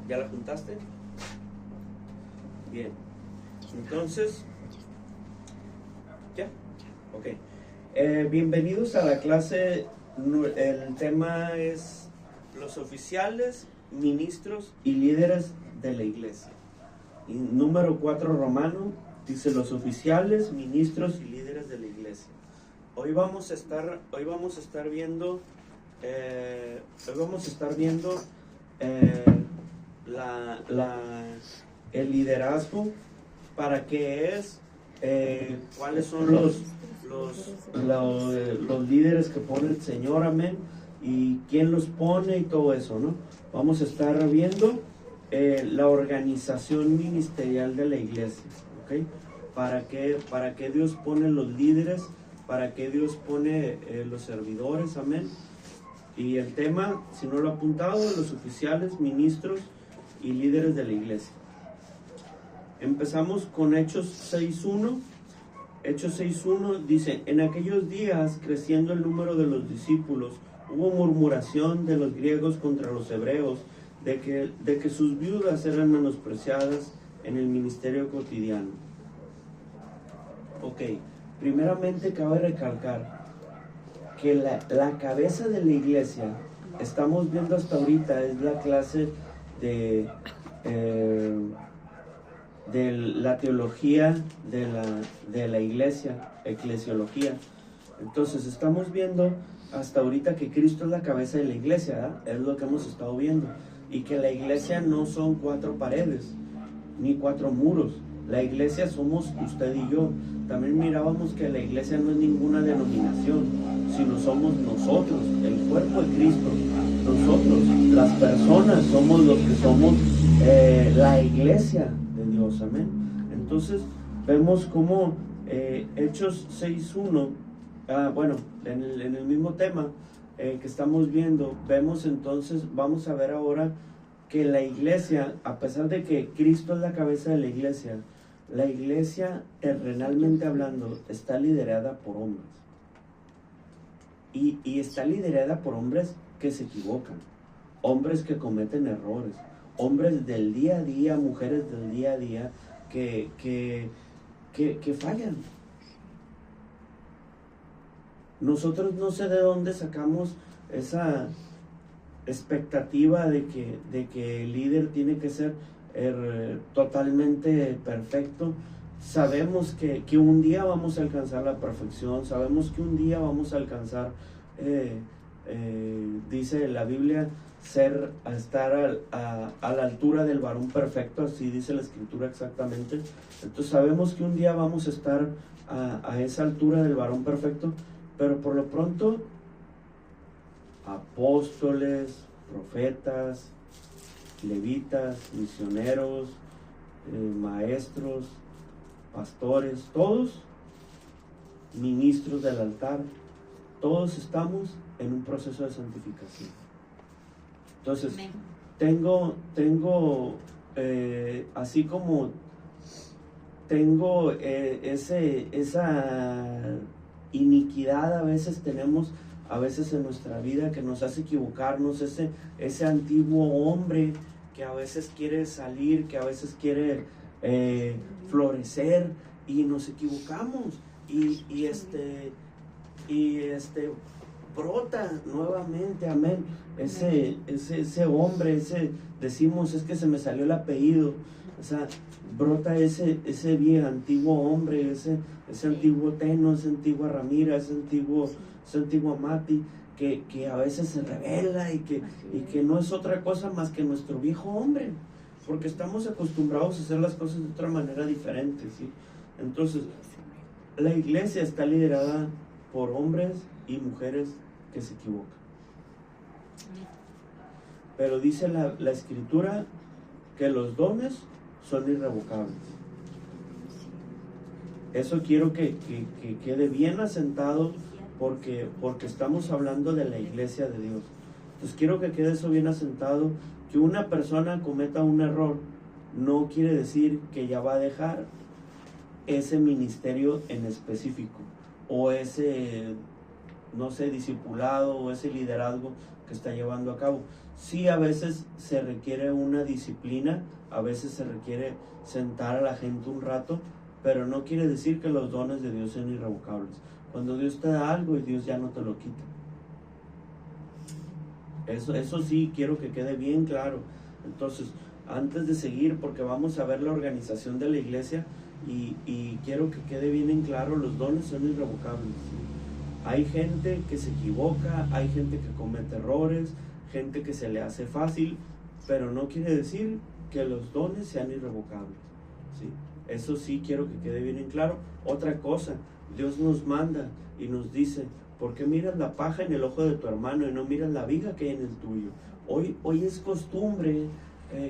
¿Ya la apuntaste? Bien. Entonces, ¿ya? Ok. Bienvenidos a la clase. El tema es los oficiales, ministros y líderes de la iglesia. Y número 4 romano dice los oficiales, ministros y líderes de la iglesia. Hoy vamos a estar viendo el liderazgo, para qué es, cuáles son los líderes que pone el Señor, amén, y quién los pone y todo eso, ¿no? Vamos a estar viendo la organización ministerial de la iglesia, ¿ok? ¿Para qué Dios pone los líderes? ¿Para qué Dios pone los servidores? Amén. Y el tema, si no lo he apuntado, los oficiales, ministros y líderes de la iglesia. Empezamos con Hechos 6.1. Hechos 6.1 dice: en aquellos días, creciendo el número de los discípulos, hubo murmuración de los griegos contra los hebreos, de que sus viudas eran menospreciadas en el ministerio cotidiano. Ok, primeramente cabe recalcar que la cabeza de la iglesia, estamos viendo hasta ahorita, es la clase de la teología de la iglesia, eclesiología. Entonces estamos viendo hasta ahorita que Cristo es la cabeza de la iglesia, ¿verdad? Es lo que hemos estado viendo, y que la iglesia no son 4 paredes ni 4 muros. La iglesia somos usted y yo. También mirábamos que la iglesia no es ninguna denominación, sino somos nosotros, el cuerpo de Cristo. Nosotros, las personas, somos los que somos la iglesia de Dios, amén. Entonces vemos cómo Hechos 6.1, bueno, en el mismo tema que estamos viendo, vemos entonces, vamos a ver ahora que la iglesia, a pesar de que Cristo es la cabeza de la iglesia terrenalmente hablando está liderada por hombres, y está liderada por hombres que se equivocan, hombres que cometen errores, hombres del día a día, mujeres del día a día que fallan. Nosotros no sé de dónde sacamos esa expectativa de que el líder tiene que ser totalmente perfecto. Sabemos que un día vamos a alcanzar la perfección, sabemos que un día vamos a alcanzar, dice la Biblia, estar a la altura del varón perfecto, así dice la escritura exactamente. Entonces sabemos que un día vamos a estar a esa altura del varón perfecto, pero por lo pronto apóstoles, profetas, levitas, misioneros, maestros, pastores, todos ministros del altar, todos estamos en un proceso de santificación. Entonces, tengo así como tengo esa iniquidad a veces en nuestra vida, que nos hace equivocarnos, ese antiguo hombre que a veces quiere salir, que a veces quiere florecer, y nos equivocamos, y brota nuevamente, amén, ese hombre, decimos, es que se me salió el apellido, o sea, brota ese bien antiguo hombre, ese antiguo Teno, esa antigua Ramira, ese antiguo Mati, que a veces se revela y que no es otra cosa más que nuestro viejo hombre, porque estamos acostumbrados a hacer las cosas de otra manera diferente, ¿sí? Entonces, la iglesia está liderada por hombres y mujeres que se equivocan. Pero dice la escritura que los dones son irrevocables. Eso quiero que quede bien asentado, porque estamos hablando de la iglesia de Dios. Entonces quiero que quede eso bien asentado, que una persona cometa un error no quiere decir que ya va a dejar ese ministerio en específico, o ese, no sé, discipulado, o ese liderazgo que está llevando a cabo. Sí, a veces se requiere una disciplina, a veces se requiere sentar a la gente un rato, pero no quiere decir que los dones de Dios sean irrevocables. Cuando Dios te da algo y Dios ya no te lo quita. Eso sí, quiero que quede bien claro. Entonces, antes de seguir, porque vamos a ver la organización de la iglesia, y quiero que quede bien en claro, los dones son irrevocables. Hay gente que se equivoca, hay gente que comete errores, gente que se le hace fácil, pero no quiere decir que los dones sean irrevocables, ¿sí? Eso sí quiero que quede bien en claro. Otra cosa, Dios nos manda y nos dice, ¿por qué miras la paja en el ojo de tu hermano y no miras la viga que hay en el tuyo? Hoy es costumbre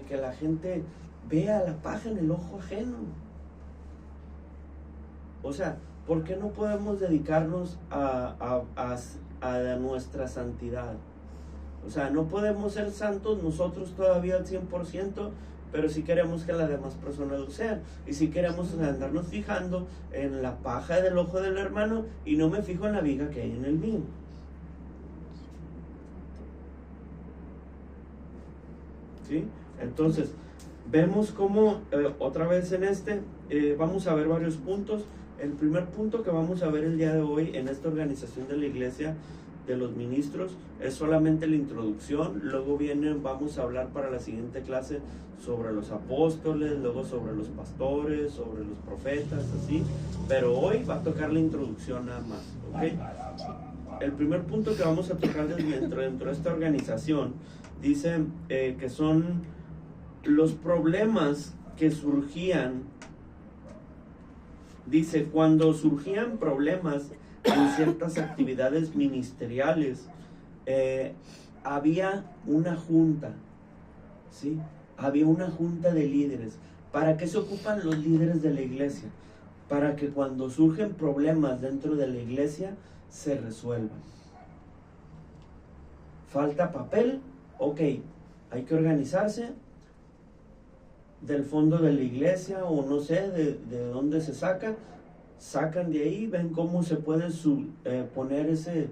que la gente vea la paja en el ojo ajeno. O sea, ¿por qué no podemos dedicarnos a nuestra santidad? O sea, no podemos ser santos nosotros todavía al 100%, pero sí queremos que las demás personas lo sean. Y sí queremos andarnos fijando en la paja del ojo del hermano y no me fijo en la viga que hay en el mío. ¿Sí? Entonces, vemos cómo, otra vez en vamos a ver varios puntos. El primer punto que vamos a ver el día de hoy en esta organización de la iglesia de los ministros es solamente la introducción. Luego vamos a hablar para la siguiente clase sobre los apóstoles, luego sobre los pastores, sobre los profetas, así. Pero hoy va a tocar la introducción nada más, ¿ok? El primer punto que vamos a tocar dentro de esta organización dice que son los problemas que surgían. Dice, cuando surgían problemas en ciertas actividades ministeriales, había una junta, ¿sí? Había una junta de líderes. ¿Para qué se ocupan los líderes de la iglesia? Para que cuando surgen problemas dentro de la iglesia, se resuelvan. ¿Falta papel? Ok, hay que organizarse. Del fondo de la iglesia, o no sé de dónde se sacan de ahí, ven cómo se puede poner ese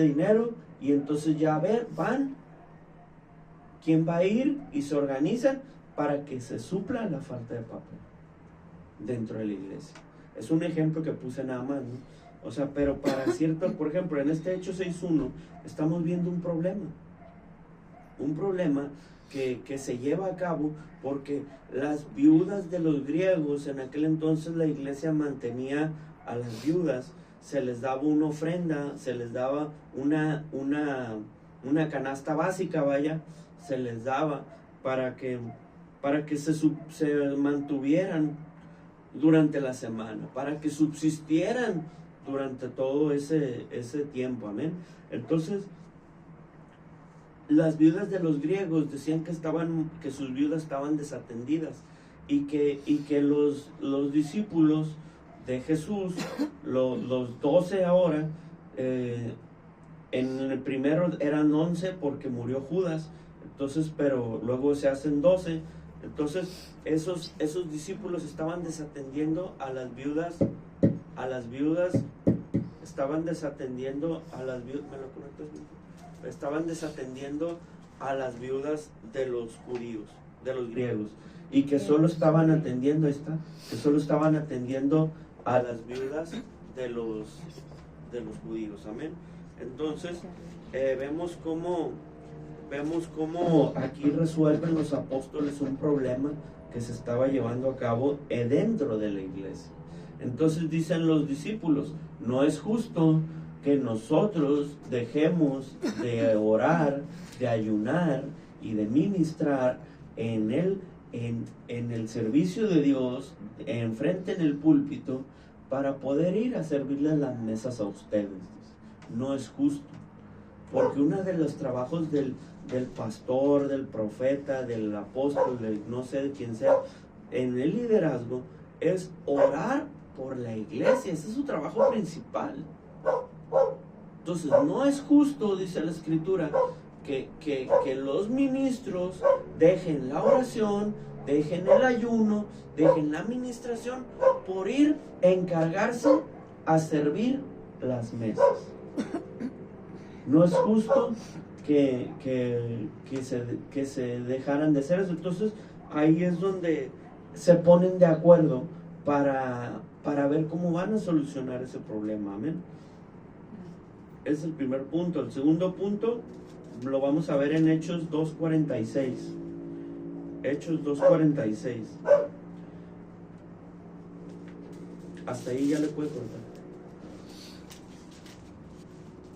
dinero, y entonces ya van quién va a ir y se organizan para que se supla la falta de papel dentro de la iglesia. Es un ejemplo que puse nada más, ¿no? O sea, pero para cierto, por ejemplo, en este Hechos 6.1 estamos viendo un problema que se lleva a cabo porque las viudas de los griegos, en aquel entonces la iglesia mantenía a las viudas, se les daba una ofrenda, se les daba una canasta básica, se les daba para que se mantuvieran durante la semana, para que subsistieran durante todo ese tiempo, amén. Entonces, las viudas de los griegos decían que sus viudas estaban desatendidas, y que los discípulos de Jesús, los 12 ahora, en el primero eran 11 porque murió Judas, entonces, pero luego se hacen 12. Entonces esos discípulos estaban desatendiendo a las viudas, estaban desatendiendo a las viudas, ¿me lo conectas? Estaban desatendiendo a las viudas de los judíos, de los griegos, y que solo estaban atendiendo a las viudas de los judíos, amén. Entonces vemos cómo aquí resuelven los apóstoles un problema que se estaba llevando a cabo dentro de la iglesia. Entonces dicen los discípulos, no es justo que nosotros dejemos de orar, de ayunar y de ministrar en el servicio de Dios, enfrente en el púlpito, para poder ir a servirles las mesas a ustedes. No es justo, porque uno de los trabajos del pastor, del profeta, del apóstol, no sé de quién sea, en el liderazgo, es orar por la iglesia. Ese es su trabajo principal. Entonces, no es justo, dice la Escritura, que los ministros dejen la oración, dejen el ayuno, dejen la administración por ir a encargarse a servir las mesas. No es justo que se dejaran de hacer eso. Entonces ahí es donde se ponen de acuerdo para ver cómo van a solucionar ese problema. Amén. Es el primer punto. El segundo punto lo vamos a ver en Hechos 2:46. Hechos 2:46. Hasta ahí ya le puede cortar.